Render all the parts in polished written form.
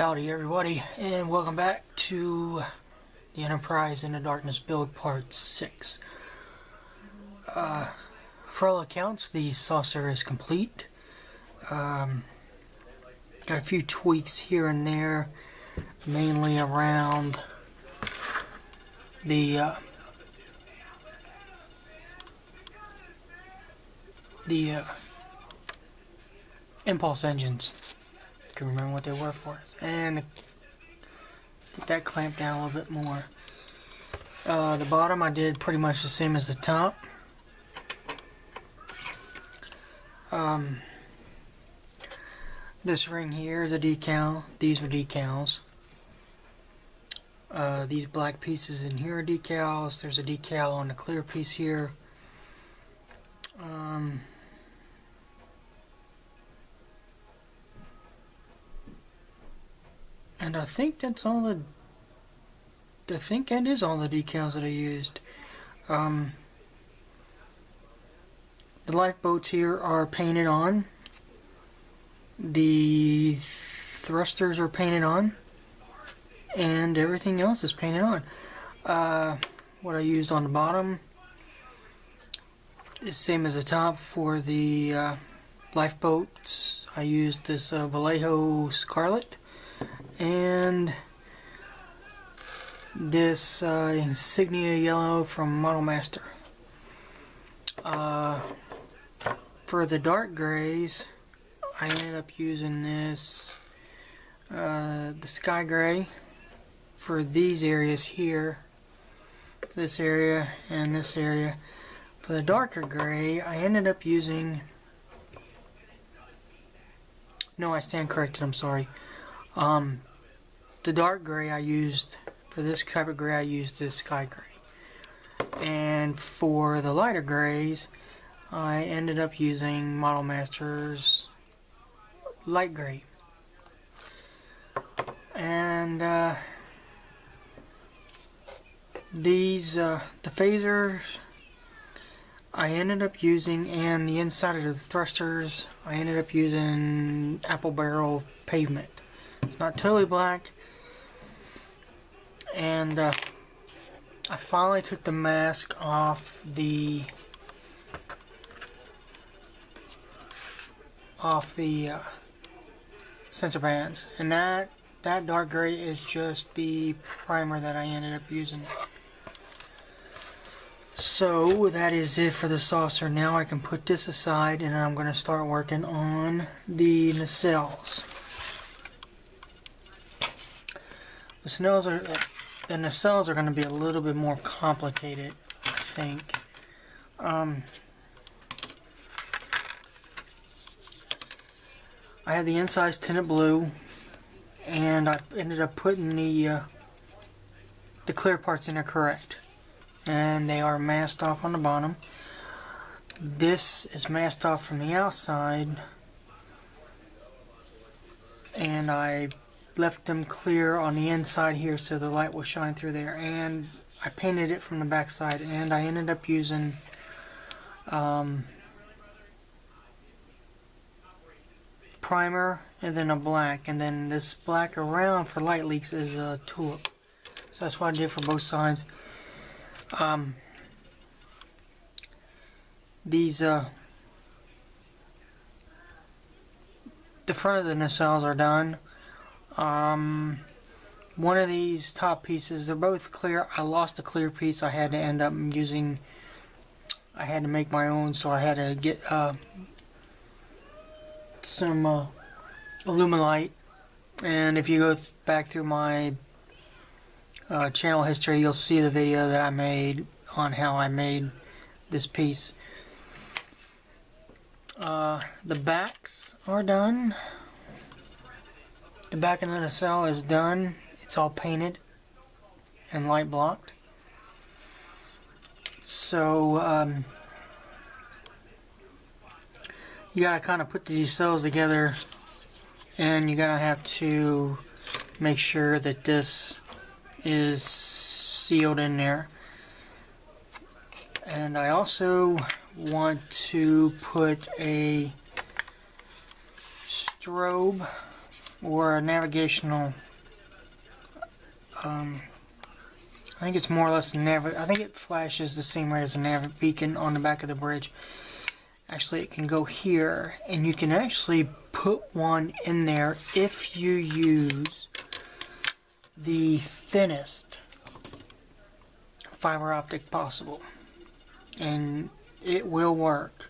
Howdy everybody, and welcome back to the Enterprise in the Darkness build part 6. For all accounts, the saucer is complete. Got a few tweaks here and there, mainly around the impulse engines. Can remember what they were for us, and get that clamped down a little bit more. The bottom I did pretty much the same as the top. This ring here is a decal. These are decals. These black pieces in here are decals. There's a decal on the clear piece here. And I think that's all the. I think that is all the decals that I used. The lifeboats here are painted on. The thrusters are painted on, and everything else is painted on. What I used on the bottom is same as the top. For the lifeboats, I used this Vallejo Scarlet and this Insignia Yellow from Model Master. For the dark grays, I ended up using this the Sky Gray for these areas here, this area and this area. For the darker gray, I ended up using, no, I stand corrected, I'm sorry. The dark gray I used, for this type of gray I used this Sky Gray. And for the lighter grays, I ended up using Model Master's Light Gray. And these, the phasers, I ended up using, and the inside of the thrusters, I ended up using Apple Barrel Pavement. It's not totally black. And I finally took the mask off the sensor bands, and that dark gray is just the primer that I ended up using. So that is it for the saucer. Now I can put this aside, and I'm going to start working on the nacelles. The nacelles are going to be a little bit more complicated, I think. I have the insides tinted blue, and I ended up putting the clear parts in there correct, and they are masked off on the bottom. This is masked off from the outside, and I left them clear on the inside here so the light will shine through there, and I painted it from the back side, and I ended up using primer and then a black, and then this black around for light leaks is a tulip. So that's what I did for both sides. These the front of the nacelles are done. One of these top pieces, they're both clear. I lost a clear piece. I had to end up using, I had to make my own, so I had to get some Illuminite. And if you go back through my channel history, you'll see the video that I made on how I made this piece. The backs are done. The back of the nacelle is done. It's all painted and light blocked. So you gotta kind of put these cells together, and you're gonna have to make sure that this is sealed in there. And I also want to put a strobe or a navigational. I think it's more or less I think it flashes the same way as a nav beacon on the back of the bridge. Actually, it can go here, and you can actually put one in there if you use the thinnest fiber optic possible, and it will work.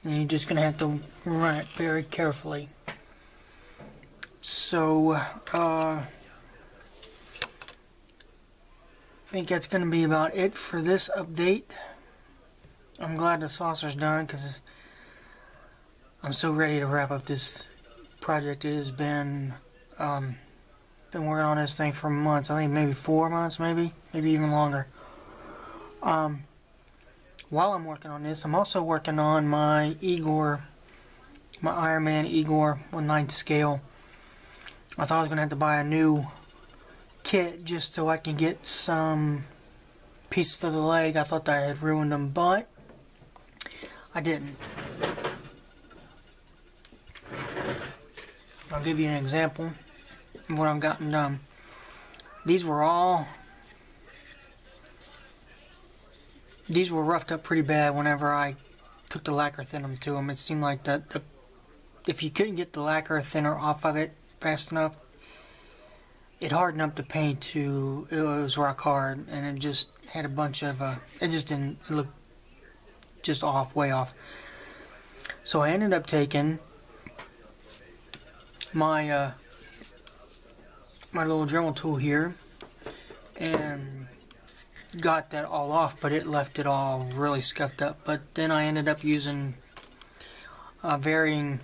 And you're just gonna have to run it very carefully. So I think that's gonna be about it for this update. I'm glad the saucer's done because I'm so ready to wrap up this project. It has been working on this thing for months. I think maybe 4 months, maybe even longer. While I'm working on this, I'm also working on my Igor, my Iron Man Igor 1/9 scale. I thought I was gonna have to buy a new kit just so I can get some pieces of the leg. I thought that I had ruined them, but I didn't. I'll give you an example of what I've gotten done. These were roughed up pretty bad whenever I took the lacquer thinner to them. It seemed like that if you couldn't get the lacquer thinner off of it fast enough, it hardened up the paint to, it was rock hard, and it just had a bunch of, it just didn't look just off, way off. So I ended up taking my my little Dremel tool here and got that all off, but it left it all really scuffed up. But then I ended up using varying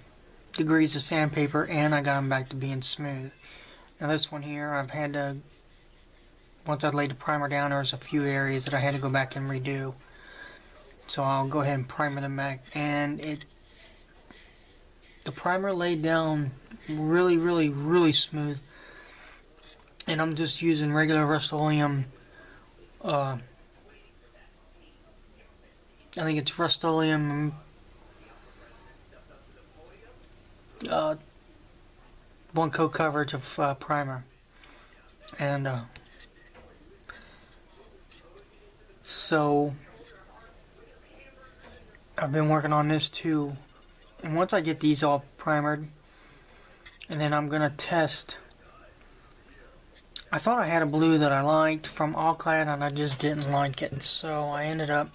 degrees of sandpaper, and I got them back to being smooth. Now this one here, I've had to, once I laid the primer down, there was a few areas that I had to go back and redo. So I'll go ahead and primer them back, and the primer laid down really smooth. And I'm just using regular Rust-Oleum. I think it's Rust-Oleum 1-coat coverage of primer, and so I've been working on this too. And once I get these all primered, and then I'm gonna test. I thought I had a blue that I liked from All-Clad, and I just didn't like it, so I ended up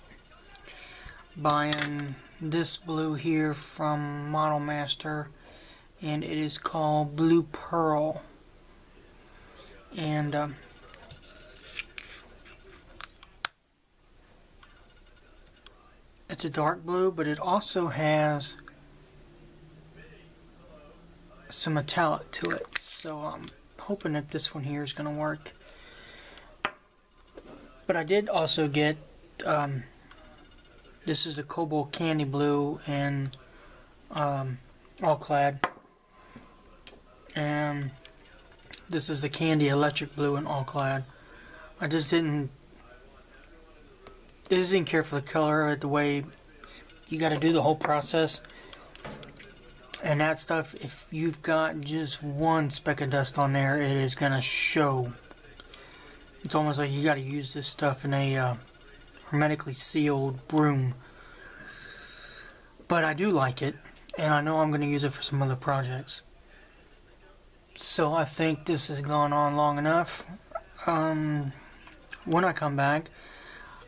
buying this blue here from Model Master, and it is called Blue Pearl. And it's a dark blue, but it also has some metallic to it, so I'm hoping that this one here is going to work. But I did also get this is a Cobalt Candy Blue and All-Clad, and this is the Candy Electric Blue and All-Clad. I just didn't care for the color of it, the way you got to do the whole process. And that stuff, if you've got just one speck of dust on there, it is going to show. It's almost like you got to use this stuff in a hermetically sealed room. But I do like it, and I know I'm going to use it for some other projects. So I think this has gone on long enough. When I come back,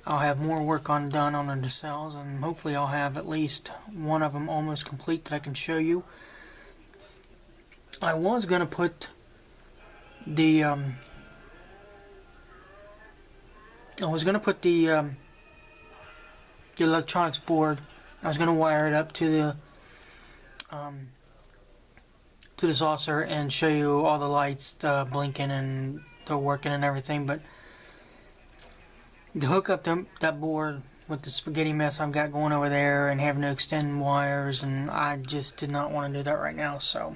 I'll have more work done on the nacelles, and hopefully I'll have at least one of them almost complete that I can show you. I was going to put the electronics board. I was going to wire it up to the saucer and show you all the lights blinking and they're working and everything, but to hook up that board with the spaghetti mess I've got going over there and having to extend wires, and I just did not want to do that right now, so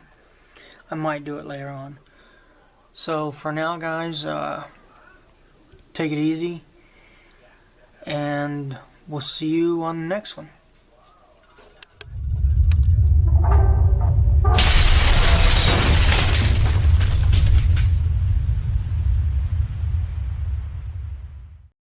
I might do it later on. So for now, guys, take it easy, and we'll see you on the next one.